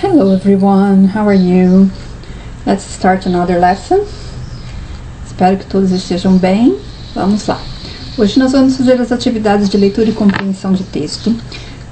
Hello everyone, how are you? Let's start another lesson. Espero que todos estejam bem. Vamos lá. Hoje nós vamos fazer as atividades de leitura e compreensão de texto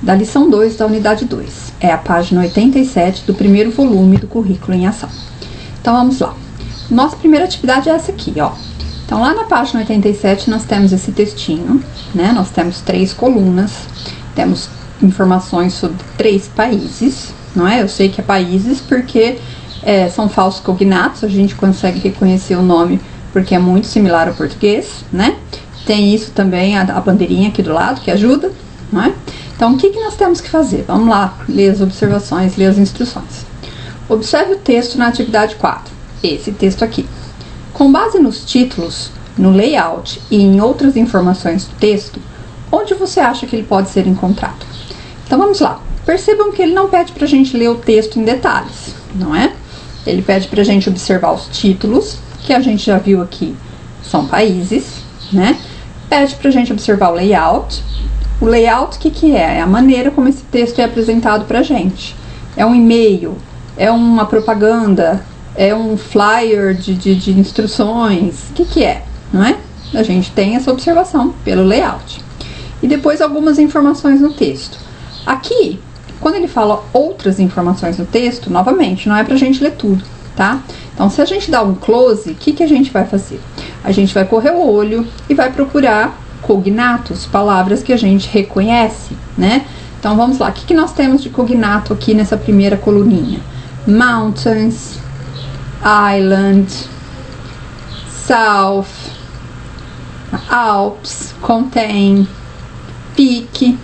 da lição 2 da unidade 2. É a página 87 do primeiro volume do Currículo em Ação. Então vamos lá. Nossa primeira atividade é essa aqui, ó. Então lá na página 87 nós temos esse textinho, né? Nós temos 3 colunas, temos informações sobre 3 países, não é? Eu sei que é países porque são falsos cognatos, a gente consegue reconhecer o nome porque é muito similar ao português, né? Tem isso também, a bandeirinha aqui do lado que ajuda, não é? Então o que nós temos que fazer? Vamos lá, ler as observações, ler as instruções. Observe o texto na atividade 4, esse texto aqui. Com base nos títulos, no layout e em outras informações do texto, onde você acha que ele pode ser encontrado? Então vamos lá. Percebam que ele não pede para a gente ler o texto em detalhes, não é? Ele pede para a gente observar os títulos, que a gente já viu aqui, são países, né? Pede para a gente observar o layout. O layout, o que é? É a maneira como esse texto é apresentado para a gente. É um e-mail, é uma propaganda, é um flyer de instruções, o que é, não é? A gente tem essa observação pelo layout. E depois algumas informações no texto. Aqui, quando ele fala outras informações no texto, novamente, não é pra gente ler tudo, tá? Então, se a gente dá um close, o que a gente vai fazer? A gente vai correr o olho e vai procurar cognatos, palavras que a gente reconhece, né? Então, vamos lá. O que nós temos de cognato aqui nessa primeira coluninha? Mountains, Island, South, Alps, Contain, Peak,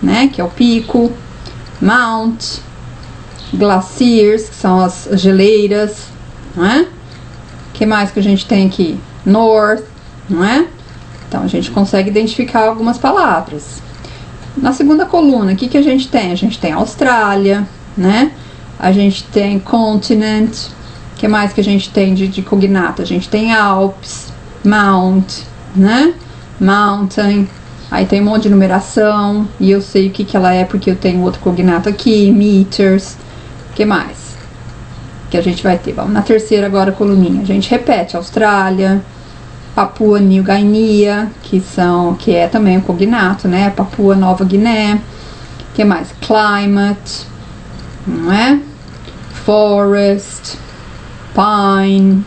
né, que é o pico, Mount, Glaciers, que são as geleiras, não é? O que mais que a gente tem aqui? North, não é? Então, a gente consegue identificar algumas palavras. Na segunda coluna, o que a gente tem? A gente tem Austrália, né? A gente tem Continent. O que mais que a gente tem de cognato? A gente tem Alps, Mount, né? Mountain. Aí tem um monte de numeração. E eu sei o que ela é porque eu tenho outro cognato aqui. Meters. O que mais que a gente vai ter? Vamos na terceira agora coluninha. A gente repete Austrália, Papua New Guinea, que é também um cognato, né? Papua Nova Guiné. O que mais? Climate, não é? Forest, Pine,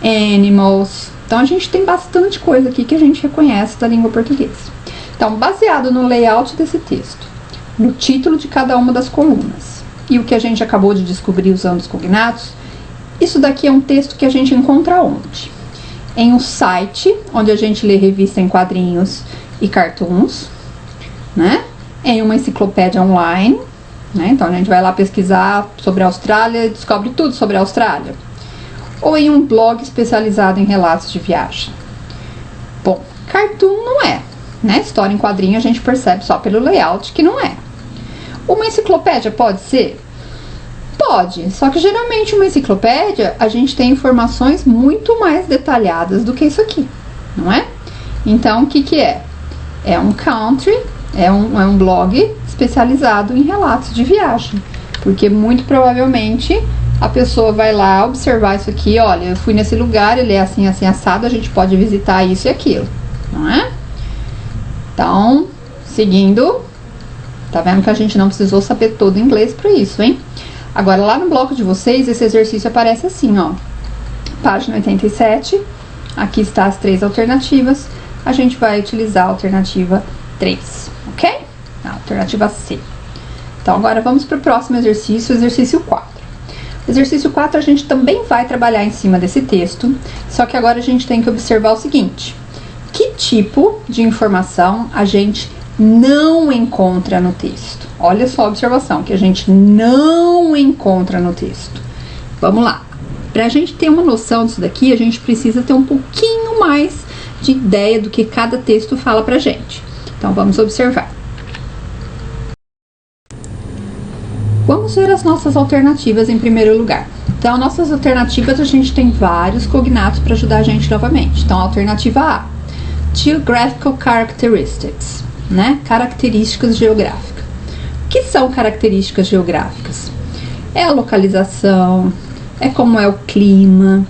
Animals. Então a gente tem bastante coisa aqui que a gente reconhece da língua portuguesa. Então, baseado no layout desse texto, no título de cada uma das colunas e o que a gente acabou de descobrir usando os cognatos, isso daqui é um texto que a gente encontra onde? Em um site onde a gente lê revista em quadrinhos e cartoons, né? Em uma enciclopédia online, né? Então a gente vai lá pesquisar sobre a Austrália e descobre tudo sobre a Austrália. Ou em um blog especializado em relatos de viagem. Bom, cartoon não é, né? História em quadrinho a gente percebe só pelo layout que não é. Uma enciclopédia pode ser? Pode, só que geralmente uma enciclopédia a gente tem informações muito mais detalhadas do que isso aqui, não é? Então, o que é? É um country, é um blog especializado em relatos de viagem, porque muito provavelmente a pessoa vai lá observar isso aqui, olha, eu fui nesse lugar, ele é assim, assim, assado, a gente pode visitar isso e aquilo, não é? Então, seguindo, tá vendo que a gente não precisou saber todo o inglês para isso, hein? Agora, lá no bloco de vocês, esse exercício aparece assim, ó, página 87, aqui está as 3 alternativas, a gente vai utilizar a alternativa 3, ok? A alternativa C. Então, agora vamos para o próximo exercício, o exercício 4. Exercício 4 a gente também vai trabalhar em cima desse texto, só que agora a gente tem que observar o seguinte: que tipo de informação a gente não encontra no texto? Olha só a observação, que a gente não encontra no texto. Vamos lá. Para a gente ter uma noção disso daqui, a gente precisa ter um pouquinho mais de ideia do que cada texto fala pra gente. Então, vamos observar. Vamos ver as nossas alternativas em primeiro lugar. Então, nossas alternativas, a gente tem vários cognatos para ajudar a gente novamente. Então, a alternativa A, Geographical Characteristics, né? Características geográficas. O que são características geográficas? É a localização, é como é o clima,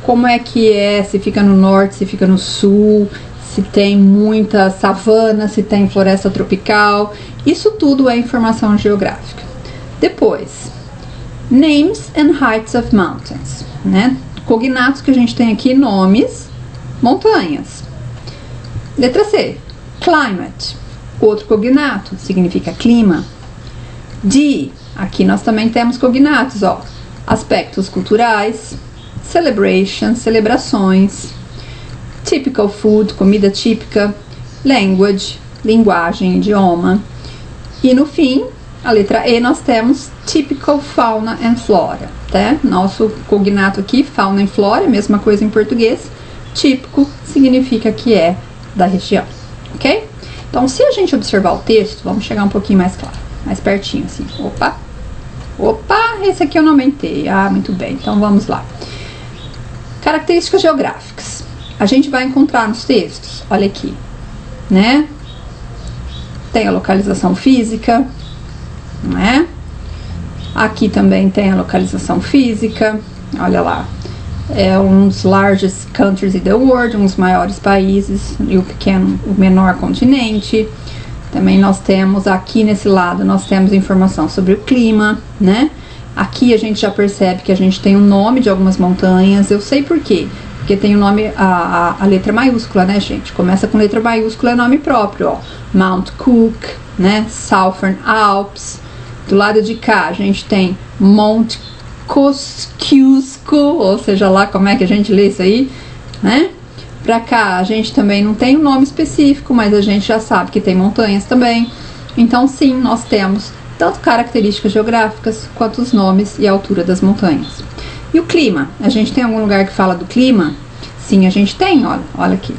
como é que se fica no norte, se fica no sul, se tem muita savana, se tem floresta tropical. Isso tudo é informação geográfica. Depois, names and heights of mountains, né? Cognatos que a gente tem aqui, nomes, montanhas. Letra C, climate, outro cognato, significa clima. D, aqui nós também temos cognatos, ó, aspectos culturais, celebrations, celebrações, typical food, comida típica, language, linguagem, idioma. E no fim, a letra E, nós temos typical fauna and flora, tá? Nosso cognato aqui, fauna e flora, mesma coisa em português. Típico significa que é da região, ok? Então, se a gente observar o texto, vamos chegar um pouquinho mais claro, mais pertinho assim. Opa, esse aqui eu não aumentei. Ah, muito bem, então vamos lá. Características geográficas. A gente vai encontrar nos textos, olha aqui, né? Tem a localização física, não é? Aqui também tem a localização física, olha lá. É um dos largest countries in the world, um dos maiores países, e o menor continente. Também nós temos aqui nesse lado, nós temos informação sobre o clima, né? Aqui a gente já percebe que a gente tem o nome de algumas montanhas. Eu sei por quê. Porque tem o nome, a letra maiúscula, né, gente? Começa com letra maiúscula, é nome próprio, ó. Mount Cook, né? Southern Alps. Do lado de cá, a gente tem Mount Kosciuszko, ou seja lá como é que a gente lê isso aí, né? Pra cá, a gente também não tem um nome específico, mas a gente já sabe que tem montanhas também. Então, sim, nós temos tanto características geográficas, quanto os nomes e a altura das montanhas. E o clima? A gente tem algum lugar que fala do clima? Sim, a gente tem, olha aqui,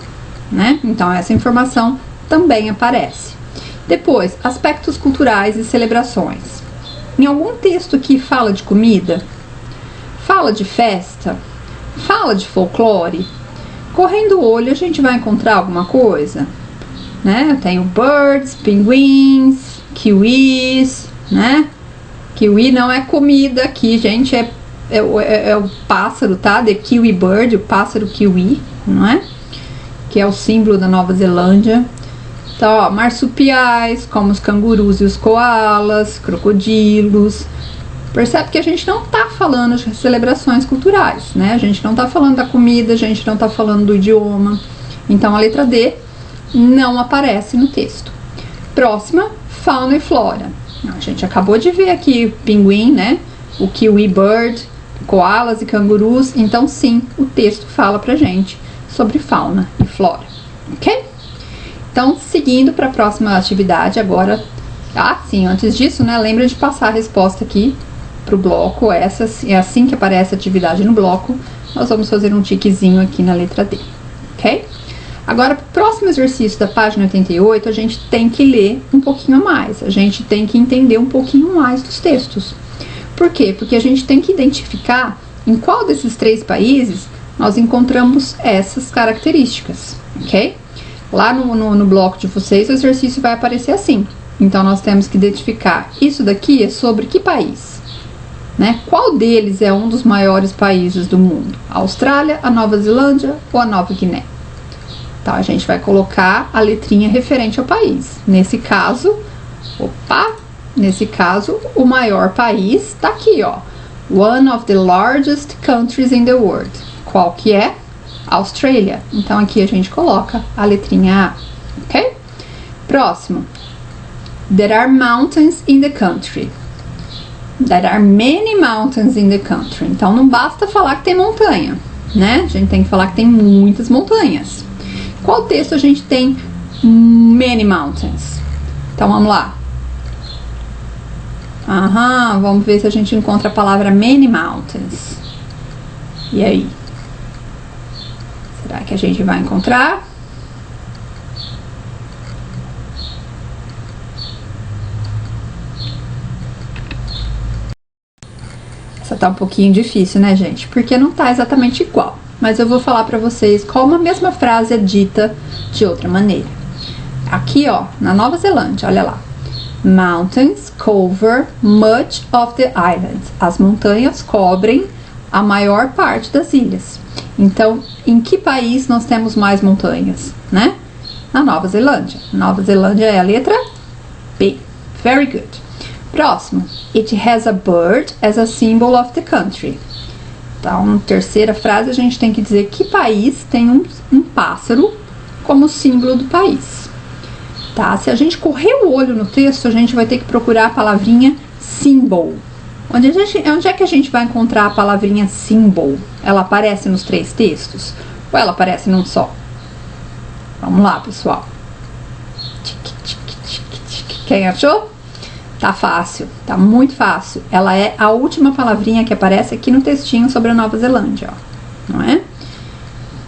né? Então, essa informação também aparece. Depois, aspectos culturais e celebrações. Em algum texto aqui fala de comida? Fala de festa? Fala de folclore? Correndo o olho, a gente vai encontrar alguma coisa, né? Eu tenho birds, pinguins, kiwis, né? Kiwi não é comida aqui, gente, é o pássaro, tá? The kiwi bird, o pássaro kiwi, não é? Que é o símbolo da Nova Zelândia. Então, ó, marsupiais, como os cangurus e os koalas, crocodilos. Percebe que a gente não tá falando de celebrações culturais, né? A gente não tá falando da comida, a gente não tá falando do idioma. Então, a letra D não aparece no texto. Próxima, fauna e flora. A gente acabou de ver aqui o pinguim, né? O kiwi bird, koalas e cangurus. Então, sim, o texto fala pra gente sobre fauna e flora, ok? Então, seguindo para a próxima atividade agora. Ah, sim, antes disso, né? Lembra de passar a resposta aqui pro bloco. Essa é assim que aparece a atividade no bloco. Nós vamos fazer um tiquezinho aqui na letra D, ok? Agora, para o próximo exercício da página 88, a gente tem que ler um pouquinho a mais. A gente tem que entender um pouquinho mais dos textos. Por quê? Porque a gente tem que identificar em qual desses 3 países nós encontramos essas características, ok? Lá no bloco de vocês, o exercício vai aparecer assim. Então, nós temos que identificar isso daqui é sobre que país, né? Qual deles é um dos maiores países do mundo? A Austrália, a Nova Zelândia ou a Nova Guiné? Então, a gente vai colocar a letrinha referente ao país. Nesse caso, o maior país tá aqui, ó. One of the largest countries in the world. Qual que é? Austrália. Então, aqui a gente coloca a letrinha A, ok? Próximo. There are mountains in the country. There are many mountains in the country. Então, não basta falar que tem montanha, né? A gente tem que falar que tem muitas montanhas. Qual texto a gente tem many mountains? Então, vamos lá. Vamos ver se a gente encontra a palavra many mountains. E aí? Será que a gente vai encontrar? Essa tá um pouquinho difícil, né, gente? Porque não tá exatamente igual. Mas eu vou falar pra vocês como a mesma frase é dita de outra maneira. Aqui, ó, na Nova Zelândia, olha lá. Mountains cover much of the island. As montanhas cobrem a maior parte das ilhas. Então, em que país nós temos mais montanhas, né? Na Nova Zelândia. Nova Zelândia é a letra B. Very good. Próximo. It has a bird as a symbol of the country. Então, terceira frase, a gente tem que dizer que país tem um pássaro como símbolo do país. Tá? Se a gente correr o olho no texto, a gente vai ter que procurar a palavrinha symbol. Onde é que a gente vai encontrar a palavrinha symbol? Ela aparece nos 3 textos? Ou ela aparece num só? Vamos lá, pessoal. Quem achou? Tá fácil, tá muito fácil. Ela é a última palavrinha que aparece aqui no textinho sobre a Nova Zelândia, ó, não é?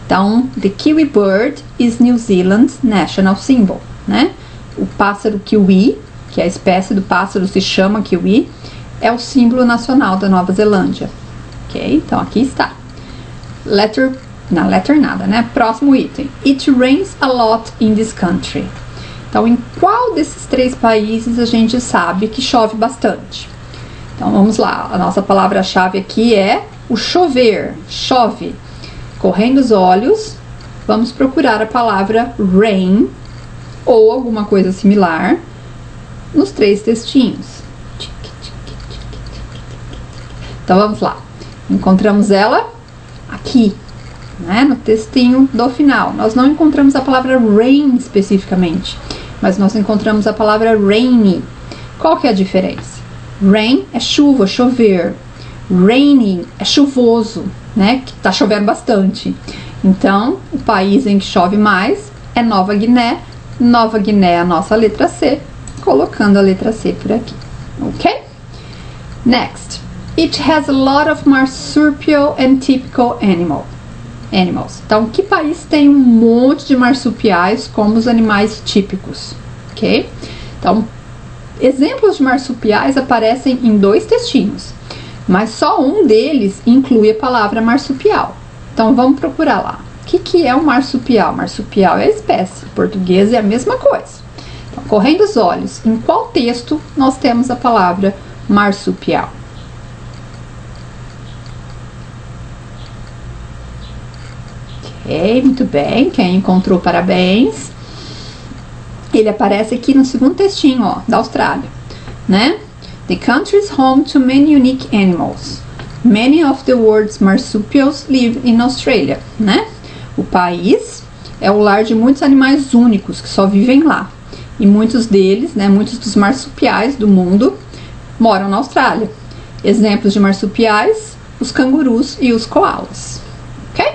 Então, the kiwi bird is New Zealand's national symbol, né? O pássaro kiwi, que é a espécie do pássaro se chama kiwi, é o símbolo nacional da Nova Zelândia. Ok? Então, aqui está. Letter nada, né? Próximo item. It rains a lot in this country. Então, em qual desses 3 países a gente sabe que chove bastante? Então, vamos lá. A nossa palavra-chave aqui é o chover. Chove. Correndo os olhos, vamos procurar a palavra rain ou alguma coisa similar nos 3 textinhos. Então, vamos lá. Encontramos ela aqui, né, no textinho do final. Nós não encontramos a palavra rain especificamente, mas nós encontramos a palavra rainy. Qual que é a diferença? Rain é chuva, chover. Raining é chuvoso, né, que tá chovendo bastante. Então, o país em que chove mais é Nova Guiné. Nova Guiné é a nossa letra C, colocando a letra C por aqui, ok? Next. It has a lot of marsupial and typical animals. Então, que país tem um monte de marsupiais como os animais típicos, ok? Então, exemplos de marsupiais aparecem em 2 textinhos, mas só um deles inclui a palavra marsupial. Então, vamos procurar lá. O que é um marsupial? Marsupial é a espécie. Em português é a mesma coisa. Então, correndo os olhos, em qual texto nós temos a palavra marsupial? Ok, muito bem. Quem encontrou, parabéns. Ele aparece aqui no segundo textinho, ó, da Austrália, né? The country is home to many unique animals. Many of the world's marsupials live in Australia, né? O país é o lar de muitos animais únicos que só vivem lá. E muitos deles, né, muitos dos marsupiais do mundo moram na Austrália. Exemplos de marsupiais, os cangurus e os koalas. Ok?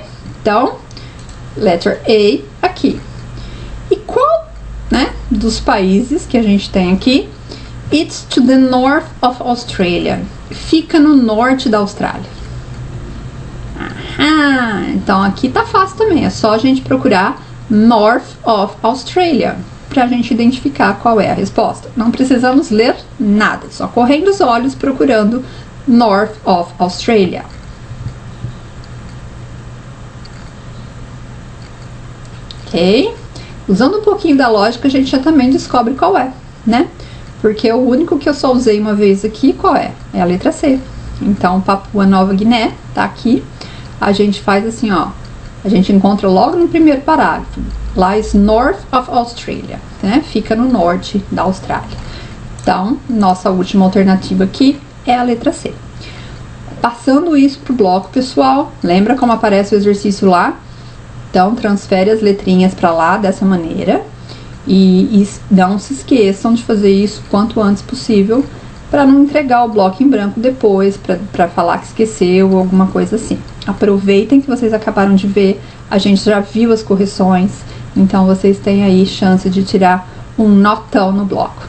Então, letter A aqui. E qual, né, dos países que a gente tem aqui? It's to the north of Australia. Fica no norte da Austrália. Aham, então aqui tá fácil também. É só a gente procurar North of Australia para a gente identificar qual é a resposta. Não precisamos ler nada, só correndo os olhos procurando North of Australia. Ok? Usando um pouquinho da lógica, a gente já também descobre qual é, né? Porque o único que eu só usei uma vez aqui, qual é? É a letra C. Então, Papua Nova Guiné tá aqui. A gente faz assim, ó. A gente encontra logo no primeiro parágrafo. Lies north of Australia, né? Fica no norte da Austrália. Então, nossa última alternativa aqui é a letra C. Passando isso pro bloco, pessoal, lembra como aparece o exercício lá? Então, transfere as letrinhas para lá dessa maneira. E não se esqueçam de fazer isso quanto antes possível, para não entregar o bloco em branco depois, para falar que esqueceu ou alguma coisa assim. Aproveitem que vocês acabaram de ver, a gente já viu as correções, então vocês têm aí chance de tirar um notão no bloco.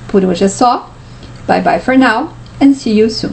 Por hoje é só. Bye bye for now and see you soon.